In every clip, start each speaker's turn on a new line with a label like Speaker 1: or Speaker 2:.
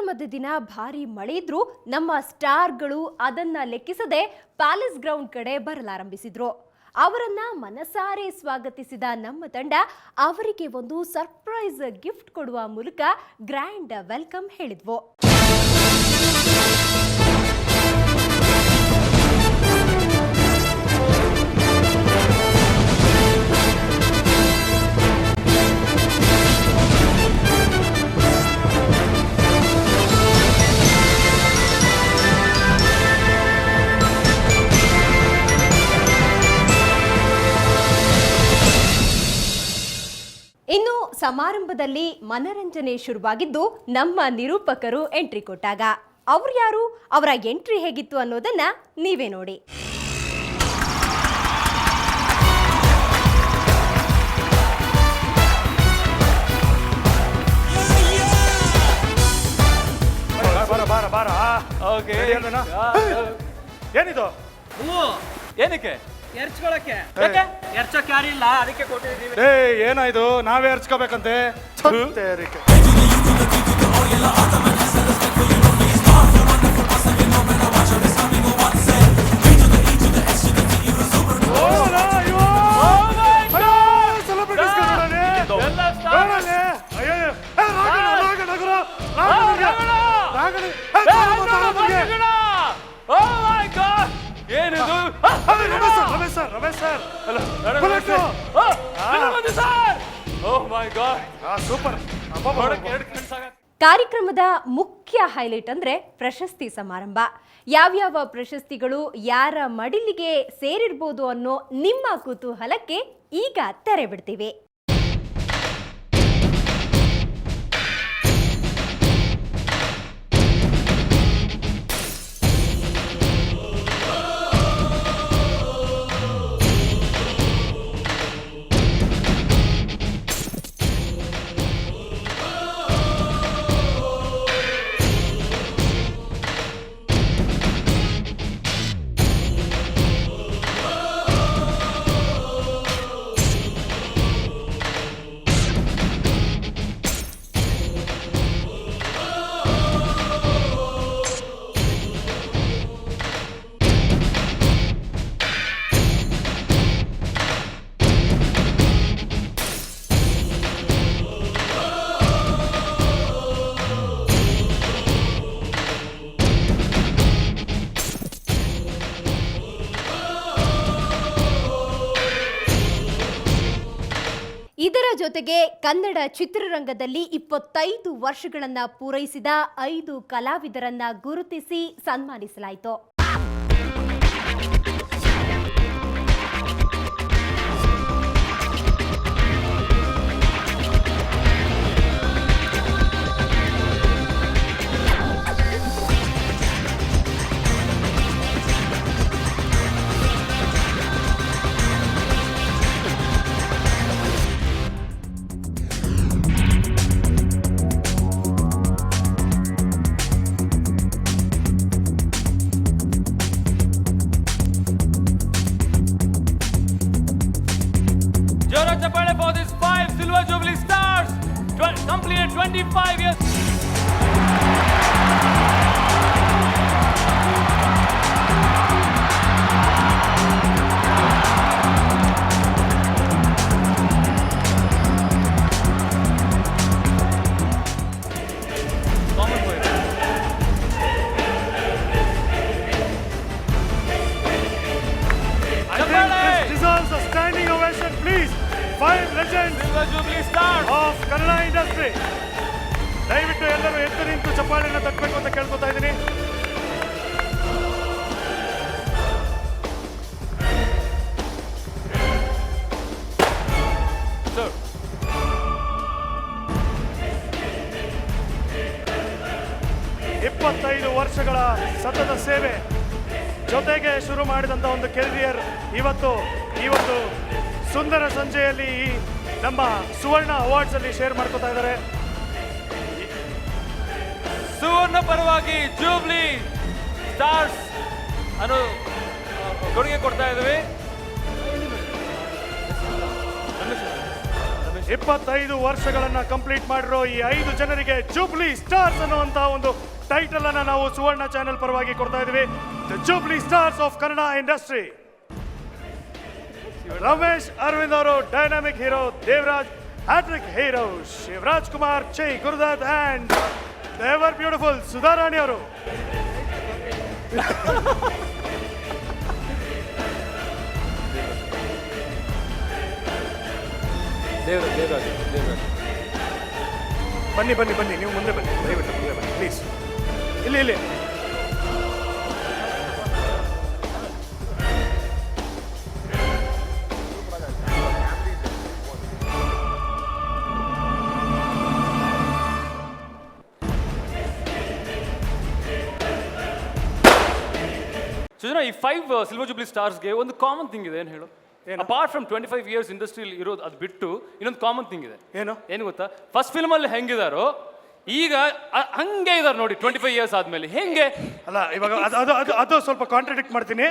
Speaker 1: ಕಾರ್ಯಕ್ರಮದ ದಿನ ಭಾರಿ ಮಳೆ ಇದ್ರೂ ನಮ್ಮ ಸ್ಟಾರ್ಗಳು ಅದನ್ನ ಲೆಕ್ಕಿಸದೆ ಪ್ಯಾಲೇಸ್ ಗ್ರೌಂಡ್ ಕಡೆ ಬರಲಾರಂಭಿಸಿದ್ರು. ಅವರನ್ನ ಮನಸಾರೆ ಸ್ವಾಗತಿಸಿದ ನಮ್ಮ ತಂಡ ಅವರಿಗೆ ಒಂದು ಸರ್ಪ್ರೈಸ್ ಗಿಫ್ಟ್ ಕೊಡುವ ಮೂಲಕ ಗ್ರ್ಯಾಂಡ್ ವೆಲ್ಕಮ್ ಹೇಳಿದ್ವು. ಇನ್ನು ಸಮಾರಂಭದಲ್ಲಿ ಮನರಂಜನೆ ಶುರುವಾಗಿದ್ದು ನಮ್ಮ ನಿರೂಪಕರು ಎಂಟ್ರಿ ಕೊಟ್ಟಾಗ ಅವ್ರು ಯಾರು, ಅವರ ಎಂಟ್ರಿ ಹೇಗಿತ್ತು ಅನ್ನೋದನ್ನ ನೀವೇ ನೋಡಿ.
Speaker 2: ಏನಿದು?
Speaker 3: ಏನಕ್ಕೆ?
Speaker 4: ಎರ್ಚ್ಕೊಳಕ್ಕೆ. ಎರ್ಚೋಕ್ ಯಾರಿಲ್ಲ, ಅದಕ್ಕೆ ಕೊಟ್ಟಿದ್ದೀವಿ.
Speaker 2: ಏನಾಯ್ತು? ನಾವೇ ಎರ್ಚ್ಕೋಬೇಕಂತೆ.
Speaker 1: ಕಾರ್ಯಕ್ರಮದ ಮುಖ್ಯ ಹೈಲೈಟ್ ಅಂದ್ರೆ ಪ್ರಶಸ್ತಿ ಸಮಾರಂಭ. ಯಾವ್ಯಾವ ಪ್ರಶಸ್ತಿಗಳು ಯಾರ ಮಡಿಲಿಗೆ ಸೇರಿರ್ಬೋದು ಅನ್ನೋ ನಿಮ್ಮ ಕುತೂಹಲಕ್ಕೆ ಈಗ ತೆರೆ ಬಿಡ್ತೀವಿ. ಇದರ ಜೊತೆಗೆ ಕನ್ನಡ ಚಿತ್ರರಂಗದಲ್ಲಿ 25 ವರ್ಷಗಳನ್ನ ಪೂರೈಸಿದ 5 ಕಲಾವಿದರನ್ನ ಗುರುತಿಸಿ ಸನ್ಮಾನಿಸಲಾಯಿತು.
Speaker 3: For these 5 Silver Jubilee stars, completed 25 years. Silver Jubilee stars
Speaker 2: of Kannada industry. ದಯವಿಟ್ಟು ಎಲ್ಲರೂ ಎದ್ದು ನಿಂತು ಚಪ್ಪಾಳೆಯನ್ನು ತಟ್ಟಬೇಕು ಅಂತ ಕೇಳ್ಕೊತಾ ಇದ್ದೀನಿ. ಇಪ್ಪತ್ತೈದು ವರ್ಷಗಳ ಸತತ ಸೇವೆ ಜೊತೆಗೆ ಶುರು ಮಾಡಿದಂಥ ಒಂದು ಕೆರಿಯರ್ ಇವತ್ತು ಈ ಒಂದು ಸುಂದರ ಸಂಜೆಯಲ್ಲಿ ನಮ್ಮ ಸುವರ್ಣ ಅವಾರ್ಡ್ಸ್ ಅಲ್ಲಿ ಶೇರ್ ಮಾಡ್ಕೊತಾ ಇದ್ದಾರೆ.
Speaker 3: ಸುವರ್ಣ ಪರವಾಗಿ ಜೂಬ್ಲಿ ಸ್ಟಾರ್ಸ್ ಅನ್ನು ಕೊಡುಗೆ ಕೊಡ್ತಾ ಇದ್ದೀವಿ.
Speaker 2: 25 ವರ್ಷಗಳನ್ನ ಕಂಪ್ಲೀಟ್ ಮಾಡಿರೋ ಈ 5 ಜನರಿಗೆ ಜೂಬ್ಲಿ ಸ್ಟಾರ್ಸ್ ಅನ್ನುವಂತಹ ಒಂದು ಟೈಟಲ್ ಅನ್ನ ನಾವು ಸುವರ್ಣ ಚಾನೆಲ್ ಪರವಾಗಿ ಕೊಡ್ತಾ ಇದೀವಿ. The jubilee stars of Kannada industry. Ramesh Aravind ಅವರು dynamic hero, Devaraj hattrick hero, Shivaraj Kumar Chi Gurudatt and ever beautiful Sudharani ಅವರು.
Speaker 3: ದೇವರಾಜ್
Speaker 2: ಬನ್ನಿ ಬನ್ನಿ ಬನ್ನಿ, ನೀವು ಮುಂದೆ ಬನ್ನಿ, ದಯವಿಟ್ಟು ಮುಂದೆ ಬನ್ನಿ ಪ್ಲೀಸ್. ಇಲ್ಲಿ
Speaker 3: ಸುಜನಾ, ಈ 5 ಸಿಲ್ವರ್ ಜೂಬ್ಲಿ ಸ್ಟಾರ್ಸ್ಗೆ ಒಂದು ಕಾಮನ್ ಥಿಂಗ್ ಇದೆ. ಏನು ಹೇಳು? ಅಪಾರ್ಟ್ ಫ್ರಮ್ 25 ಇಯರ್ಸ್ ಇಂಡಸ್ಟ್ರಿಯಲ್ಲಿ ಇರೋದು ಅದು ಬಿಟ್ಟು ಇನ್ನೊಂದು ಕಾಮನ್ ಥಿಂಗ್ ಇದೆ. ಏನು ಗೊತ್ತಾ? ಫಸ್ಟ್ ಫಿಲ್ಮಲ್ಲಿ ಹೆಂಗಿದಾರೋ ಈಗ ಹಂಗೆ ಇದಾರೆ ನೋಡಿ 25 ಇಯರ್ಸ್ ಆದ್ಮೇಲೆ. ಹೆಂಗೆ
Speaker 2: ಅಲ್ಲ, ಇವಾಗ ಅದು ಸ್ವಲ್ಪ ಕಾಂಟ್ರಡಿಕ್ಟ್ ಮಾಡ್ತೀನಿ.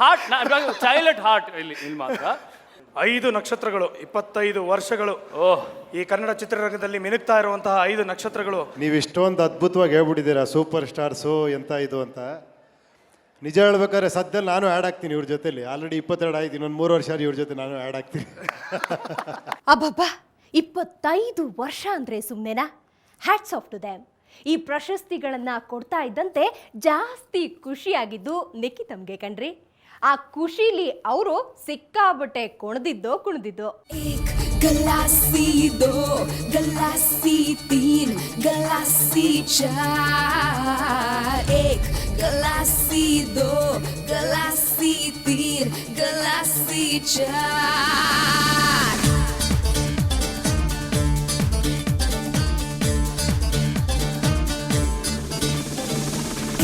Speaker 3: ಹಾರ್ಟ್, ಚೈಲ್ಡ್ ಹಾರ್ಟ್ ಇಲ್ಲಿ ಮಾತ್ರ.
Speaker 2: 5 ನಕ್ಷತ್ರಗಳು, 25 ವರ್ಷಗಳು ಈ ಕನ್ನಡ ಚಿತ್ರರಂಗದಲ್ಲಿ ಮಿನುಗ್ತಾ ಇರುವಂತಹ 5 ನಕ್ಷತ್ರಗಳು.
Speaker 5: ನೀವು ಇಷ್ಟೊಂದು ಅದ್ಭುತವಾಗಿ ಹೇಳ್ಬಿಟ್ಟಿದ್ದೀರಾ ಸೂಪರ್ ಸ್ಟಾರ್ಸು ಎಂತ ಇದು ಅಂತ. ನಿಜ ಹೇಳ್ಬೇಕಾದ್ರೆ ಸದ್ಯದಲ್ಲಿ ನಾನು ಆ್ಯಡ್ ಆಗ್ತೀನಿ ಇವ್ರ ಜೊತೆಲಿ. ಆಲ್ರೆಡಿ 22 ಆಯ್ತು, ಇನ್ನೊಂದು 3 ವರ್ಷ ಇವ್ರ ಜೊತೆ ನಾನು ಆ್ಯಡ್ ಆಗ್ತೀನಿ.
Speaker 1: ಅಬ್ಬಬ್ಬಾ, 25 ವರ್ಷ ಅಂದ್ರೆ ಸುಮ್ಮನೆನಾ? Hats off to them. ಈ ಪ್ರಶಸ್ತಿಗಳನ್ನ ಕೊಡ್ತಾ ಇದ್ದಂತೆ ಜಾಸ್ತಿ ಖುಷಿಯಾಗಿದ್ದು ನಿಖಿತಮ್ಗೆ ಕಣ್ರಿ. ಆ ಖುಷಿಲಿ ಅವರು ಸಿಕ್ಕಾಬಟ್ಟೆ ಕುಣಿದಿದ್ದು.
Speaker 6: गलासी 2 गलासी 3 गलासी 4 1 गलासी 2 गलासी 3 गलासी 4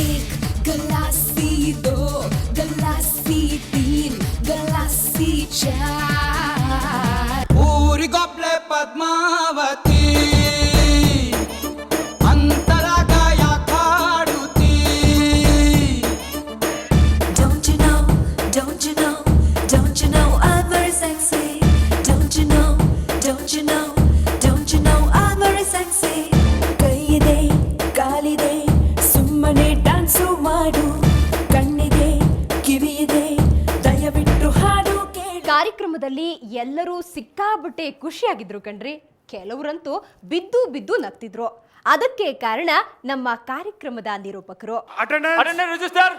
Speaker 6: 1 गलासी 2 गलासी 3 गलासी 4
Speaker 4: ಊರಿಗೊಬ್ಳೆ Padmavati ಅಂತರಗಾಯ ಕಾಡುತ್ತೀ.
Speaker 6: Don't you know, don't you know, don't you know I'm very sexy. Don't you know, don't you know, don't you know I'm very sexy. ಕೈಯಿದೆ ಕಾಲಿದೆ ಸುಮ್ಮನೆ ಡ್ಯಾನ್ಸು ಮಾಡು, ಕಣ್ಣಿದೆ ಕಿವಿಯಿದೆ ದಯವಿಟ್ಟು ಹಾಡು ಕೇಳು.
Speaker 1: ಕಾರ್ಯಕ್ರಮದಲ್ಲಿ ಎಲ್ಲರೂ ಸಿಕ್ಕಾಬಟ್ಟೆ ಖುಷಿಯಾಗಿದ್ರು ಕಣ್ರಿ. ಕೆಲವರಂತೂ ಬಿದ್ದು ನಗ್ತಿದ್ರು. ಅದಕ್ಕೆ ಕಾರಣ ನಮ್ಮ ಕಾರ್ಯಕ್ರಮದ ನಿರೂಪಕರು.
Speaker 3: Attendance register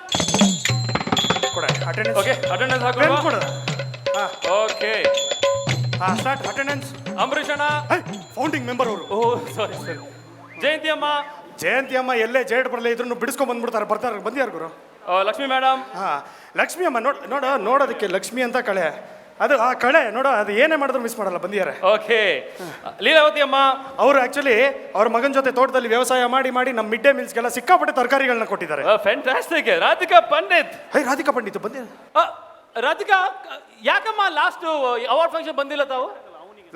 Speaker 2: attendance.
Speaker 3: ಅಂಬರೀಷ್ ಅಣ್ಣ
Speaker 2: ಫೌಂಡಿಂಗ್ ಮೆಂಬರ್ ಅವರು.
Speaker 3: ಸಾರಿ. ಜಯಂತಿ ಅಮ್ಮ
Speaker 2: ಎಲ್ಲೇ ಜೇಡ್ ಬರಲೇ ಇದ್ರು ಬಿಡಿಸ್ಕೊಂಡ್ ಬಂದ್ಬಿಡ್ತಾರೆ. ಬರ್ತಾರೆ, ಬಂದಿಯಾರ ಗುರು.
Speaker 3: ಲಕ್ಷ್ಮಿ ಮೇಡಮ್.
Speaker 2: ಲಕ್ಷ್ಮಿ ಅಮ್ಮ ನೋಡೋದಕ್ಕೆ ಲಕ್ಷ್ಮಿ ಅಂತ ಕಳೆ, ಅದು ಆ ಕಳೆ ನೋಡೋ, ಅದು ಏನೇ ಮಾಡಿದ್ರು ಮಿಸ್ ಮಾಡಲ್ಲ, ಬಂದಿದ್ದಾರೆ.
Speaker 3: ಓಕೆ. ಲೀಲಾವತಿ ಅಮ್ಮ
Speaker 2: ಅವರು ಆಕ್ಚುಲಿ ಅವ್ರ ಮಗನ ಜೊತೆ ತೋಟದಲ್ಲಿ ವ್ಯವಸಾಯ ಮಾಡಿ ನಮ್ಮ ಮಿಡ್ ಡೇ ಮೀಲ್ಸ್ಗೆಲ್ಲ ಸಿಕ್ಕಾಪಟ್ಟೆ ತರಕಾರಿಗಳನ್ನ ಕೊಟ್ಟಿದ್ದಾರೆ.
Speaker 3: ಫ್ಯಾಂಟಾಸ್ಟಿಕ್. ರಾಧಿಕಾ ಪಂಡಿತ್.
Speaker 2: ರಾಧಿಕಾ ಪಂಡಿತ್ ಬಂದಿಲ್ಲ.
Speaker 3: ರಾಧಿಕಾ, ಯಾಕಮ್ಮ ಲಾಸ್ಟ್ ಅವಾರ್ಡ್ ಫಂಕ್ಷನ್ ಬಂದಿಲ್ಲ ತಾವು?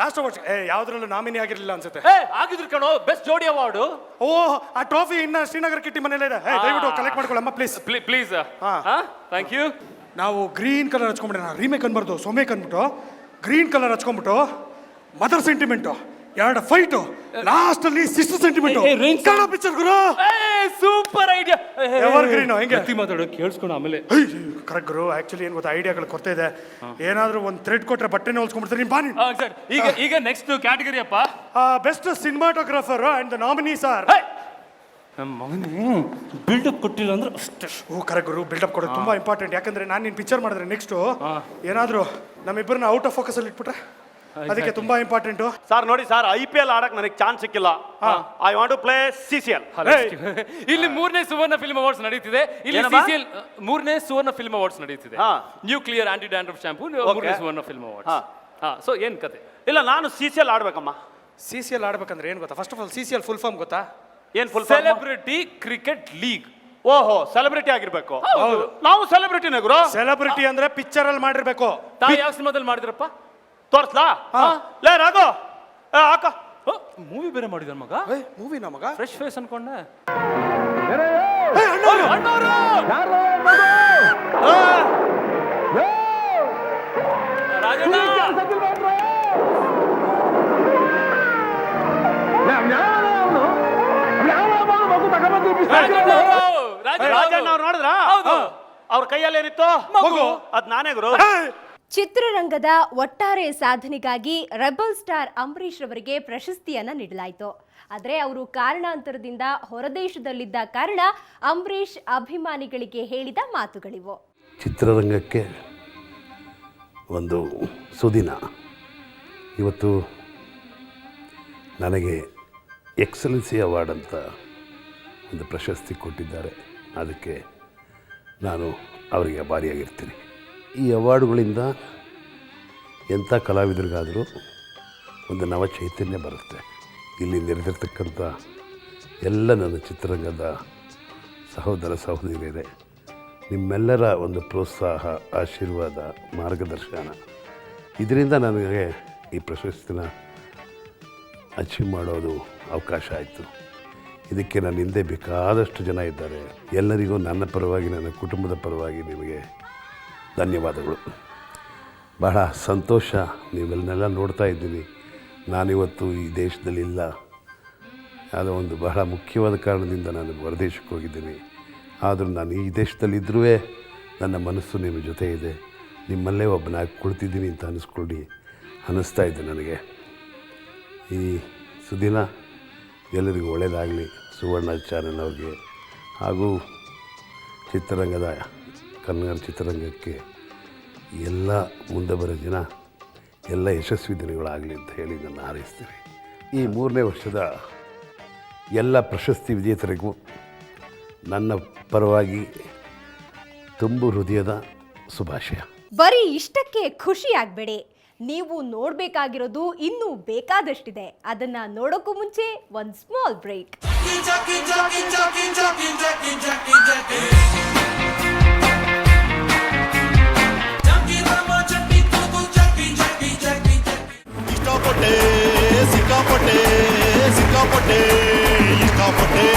Speaker 2: ಲಾಸ್ಟ್ ವರ್ಷ ಯಾವ್ದ್ರಲ್ಲೂ ನಾಮಿನಿ ಆಗಿರ್ಲಿಲ್ಲ ಅನ್ಸುತ್ತೆ.
Speaker 3: ಆಗಿದ್ರು ಕಣೋ, ಬೆಸ್ಟ್ ಜೋಡಿ ಅವಾರ್ಡು.
Speaker 2: ಆ ಟ್ರೋಫಿ ಇನ್ನ ಶ್ರೀನಗರ್ ಕಿಟ್ಟಿ ಮನೇಲಿ ಇದೆ. ದಯವಿಟ್ಟು ಕಲೆಕ್ಟ್ ಮಾಡ್ಕೊಳ್ಳಮ್ಮ ಪ್ಲೀಸ್.
Speaker 3: ಪ್ಲೀಸ್. Thank you.
Speaker 2: ನಾವು ಗ್ರೀನ್ ಕಲರ್ ಹಚ್ಕೊಂಡ್ಬಿಟ್ಟೆ, ರೀಮೇಕ್ ಅನ್ಬಾರ್ದು, ಸೋಮೇಕ್ ಅನ್ಬಿಟ್ಟು ಗ್ರೀನ್ ಕಲರ್ ಹಚ್ಕೊಂಡ್ಬಿಟ್ಟು ಮದರ್ ಸೆಂಟಿಮೆಂಟು, 2 ಫೈಟು, ಲಾಸ್ಟ್ ಅಲ್ಲಿ 6 ಸೆಂಟಿಮೆಂಟು ಪಿಕ್ಚರ್ ಗುರು.
Speaker 3: Super idea.
Speaker 2: Evergreen. ಹೆಂಗೆ
Speaker 3: ಮಾತಾಡೋ ಕೇಳಿಸ್ಕೊಂಡು ಆಮೇಲೆ.
Speaker 2: ಕರೆಕ್ಟ್ ಗುರು. ಆಕ್ಚುಲಿ ಏನ್ ಗೊತ್ತಾ, ಐಡಿಯಾಗಳು ಕೊಡ್ತಾ ಇದೆ. ಏನಾದ್ರೂ ಒಂದು ಥ್ರೆಡ್ ಕೊಟ್ರೆ ಬಟ್ಟೆನೇ ಹೊಲ್ಸ್ಕೊಂಡ್ಬಿಡ್ತಾರೆ. ನೀನ್ ಬಾನಿ.
Speaker 3: ಈಗ ನೆಕ್ಸ್ಟ್ ಕ್ಯಾಟಗರಿ ಅಪ್ಪ,
Speaker 2: best cinematographer and the nominees are.
Speaker 3: ನಮ್ಮ ಮಗನೇ ಬಿಲ್ಡಪ್ ಕೊಟ್ಟಿಲ್ಲ ಅಂದ್ರೆ ಅಷ್ಟೇ.
Speaker 2: ಕರೆಕ್ಟ್ ಗುರು, ಬಿಲ್ಡಪ್ ಕೊಡೋದು ತುಂಬಾ ಇಂಪಾರ್ಟೆಂಟ್. ಯಾಕಂದ್ರೆ ನಾನು ನಿನ್ ಪಿಕ್ಚರ್ ಮಾಡಿದ್ರೆ ನೆಕ್ಸ್ಟ್ ಏನಾದ್ರೂ ನಮ್ಮಿಬ್ಬರನ್ನ ಔಟ್ ಆಫ್ ಫೋಕಸ್ ಅಲ್ಲಿ ಇಟ್ಬಿಟ್ರೆ ಅದಕ್ಕೆ ತುಂಬಾ ಇಂಪಾರ್ಟೆಂಟ್.
Speaker 7: ಸರ್ ನೋಡಿ ಸರ್, IPL ಆಡಕ್ ನನಗೆ ಚಾನ್ಸ್ ಸಿಕ್ಕಿಲ್ಲ. I want to play CCL.
Speaker 3: ಇಲ್ಲಿ 3ನೇ ಸುವರ್ಣ ಫಿಲ್ಮ್ ಅವಾರ್ಡ್ಸ್ ನಡೀತಿದೆ. ಇಲ್ಲಿ CCL 3ನೇ ಸುವರ್ಣ ಫಿಲ್ಮ್ ಅವಾರ್ಡ್ಸ್ ನಡೀತಿದೆ. ನ್ಯೂಕ್ಲಿಯರ್ ಆಂಟಿ ಡ್ಯಾಂಡ್ರಫ್ ಶಾಂಪೂ 3ನೇ ಸುವರ್ಣ ಫಿಲ್ಮ್ ಅವಾರ್ಡ್ಸ್. ಸೊ ಏನ್ ಕತೆ?
Speaker 7: ಇಲ್ಲ, ನಾನು CCL ಆಡ್ಬೇಕಮ್ಮ.
Speaker 2: CCL ಆಡ್ಬೇಕಂದ್ರೆ ಏನ್ ಗೊತ್ತಾ? First of all CCL full form ಗೊತ್ತಾ?
Speaker 7: ಏನ್ ಫುಲ್?
Speaker 3: Celebrity cricket league.
Speaker 7: ಓಹೋ, ಸೆಲೆಬ್ರಿಟಿ ಆಗಿರ್ಬೇಕು. ನಾವು ಸೆಲೆಬ್ರಿಟಿನೇ ಗುರು.
Speaker 2: ಸೆಲೆಬ್ರಿಟಿ ಅಂದ್ರೆ ಪಿಕ್ಚರ್ ಅಲ್ಲಿ ಮಾಡಿರ್ಬೇಕು.
Speaker 3: ತಾವು ಯಾವ ಸಿನಿಮಾದಲ್ಲಿ ಮಾಡಿದ್ರಪ್ಪ?
Speaker 7: ತೋರ್ಸ್ಲಾ? ಲೇ ರಾಘು, ಹಾಕ.
Speaker 3: ಮೂವಿ ಬೇರೆ ಮಾಡಿದ ಮಗ.
Speaker 2: ಮೂವಿ ನಮಗ
Speaker 3: ಫ್ರೆಶ್ ಫೇಸ್ ಅನ್ಕೊಂಡೆ.
Speaker 7: ಅವ್ರು ನೋಡಿದ್ರ
Speaker 3: ಹೌದು.
Speaker 7: ಅವ್ರ ಕೈಯಲ್ಲಿ ಏನಿತ್ತು
Speaker 3: ಮಗು.
Speaker 7: ಅದ್ ನಾನೇ ಗುರು.
Speaker 1: ಚಿತ್ರರಂಗದ ಒಟ್ಟಾರೆ ಸಾಧನೆಗಾಗಿ ರೆಬಲ್ ಸ್ಟಾರ್ ಅಂಬರೀಷ್ ರವರಿಗೆ ಪ್ರಶಸ್ತಿಯನ್ನ ನೀಡಲಾಯಿತು. ಆದರೆ ಅವರು ಕಾರಣಾಂತರದಿಂದ ಹೊರದೇಶದಲ್ಲಿದ್ದ ಕಾರಣ ಅಂಬರೀಷ್ ಅಭಿಮಾನಿಗಳಿಗೆ ಹೇಳಿದ ಮಾತುಗಳಿವು.
Speaker 8: ಚಿತ್ರರಂಗಕ್ಕೆ ಒಂದು ಸುದಿನ. ಇವತ್ತು ನನಗೆ ಎಕ್ಸಲೆನ್ಸಿ ಅವಾರ್ಡ್ ಅಂತ ಒಂದು ಪ್ರಶಸ್ತಿ ಕೊಟ್ಟಿದ್ದಾರೆ. ಅದಕ್ಕೆ ನಾನು ಅವರಿಗೆ ಆಭಾರಿಯಾಗಿರ್ತೀನಿ. ಈ ಅವಾರ್ಡುಗಳಿಂದ ಎಂಥ ಕಲಾವಿದರಿಗಾದರೂ ಒಂದು ನವ ಚೈತನ್ಯ ಬರುತ್ತೆ. ಇಲ್ಲಿ ನೆರೆದಿರ್ತಕ್ಕಂಥ ಎಲ್ಲ ನನ್ನ ಚಿತ್ರರಂಗದ ಸಹೋದರ ಸಹೋದರಿಯರೇ, ನಿಮ್ಮೆಲ್ಲರ ಒಂದು ಪ್ರೋತ್ಸಾಹ, ಆಶೀರ್ವಾದ, ಮಾರ್ಗದರ್ಶನ, ಇದರಿಂದ ನನಗೆ ಈ ಪ್ರಶಸ್ತಿನ ಅಚೀವ್ ಮಾಡೋದು ಅವಕಾಶ ಆಯಿತು. ಇದಕ್ಕೆ ನನ್ನ ಹಿಂದೆ ಬೇಕಾದಷ್ಟು ಜನ ಇದ್ದಾರೆ. ಎಲ್ಲರಿಗೂ ನನ್ನ ಪರವಾಗಿ, ನನ್ನ ಕುಟುಂಬದ ಪರವಾಗಿ ನಿಮಗೆ ಧನ್ಯವಾದಗಳು. ಬಹಳ ಸಂತೋಷ, ನೀವೆಲ್ಲನೆಲ್ಲ ನೋಡ್ತಾ ಇದ್ದೀನಿ. ನಾನಿವತ್ತು ಈ ದೇಶದಲ್ಲಿ ಇಲ್ಲ. ಯಾವುದೋ ಒಂದು ಬಹಳ ಮುಖ್ಯವಾದ ಕಾರಣದಿಂದ ನಾನು ಹೊರದೇಶಕ್ಕೆ ಹೋಗಿದ್ದೀನಿ. ಆದರೂ ನಾನು ಈ ದೇಶದಲ್ಲಿದ್ದರೂ ನನ್ನ ಮನಸ್ಸು ನಿಮ್ಮ ಜೊತೆ ಇದೆ. ನಿಮ್ಮಲ್ಲೇ ಒಬ್ಬನಾಗಿ ಕುಳಿತಿದ್ದೀನಿ ಅಂತ ಅನ್ನಿಸ್ತಾ ಇದೆ ನನಗೆ. ಈ ಸುದಿನ ಎಲ್ಲರಿಗೂ ಒಳ್ಳೆಯದಾಗಲಿ. ಸುವರ್ಣ ಚಾನೆಲ್ ಅವ್ರಿಗೆ ಹಾಗೂ ಚಿತ್ರರಂಗದ ಕನ್ನಡ ಚಿತ್ರರಂಗಕ್ಕೆ ಎಲ್ಲ ಮುಂದೆ ಬರೋ ಜನ ಎಲ್ಲ ಯಶಸ್ವಿ ದಿನಗಳಾಗಲಿ ಅಂತ ಹೇಳಿ ನಾನು ಹಾರೈಸ್ತೀನಿ. ಈ 3ನೇ ವರ್ಷದ ಎಲ್ಲ ಪ್ರಶಸ್ತಿ ವಿಜೇತರಿಗೂ ನನ್ನ ಪರವಾಗಿ ತುಂಬು ಹೃದಯದ ಶುಭಾಶಯ.
Speaker 1: ಬರೀ ಇಷ್ಟಕ್ಕೆ ಖುಷಿ ಆಗ್ಬೇಡಿ. ನೀವು ನೋಡ್ಬೇಕಾಗಿರೋದು ಇನ್ನೂ ಬೇಕಾದಷ್ಟಿದೆ. ಅದನ್ನ ನೋಡೋಕ್ಕೂ ಮುಂಚೆ ಒಂದು ಸ್ಮಾಲ್ ಬ್ರೇಕ್.
Speaker 9: ಸಿಕ್ಕಾಪಟ್ಟೆ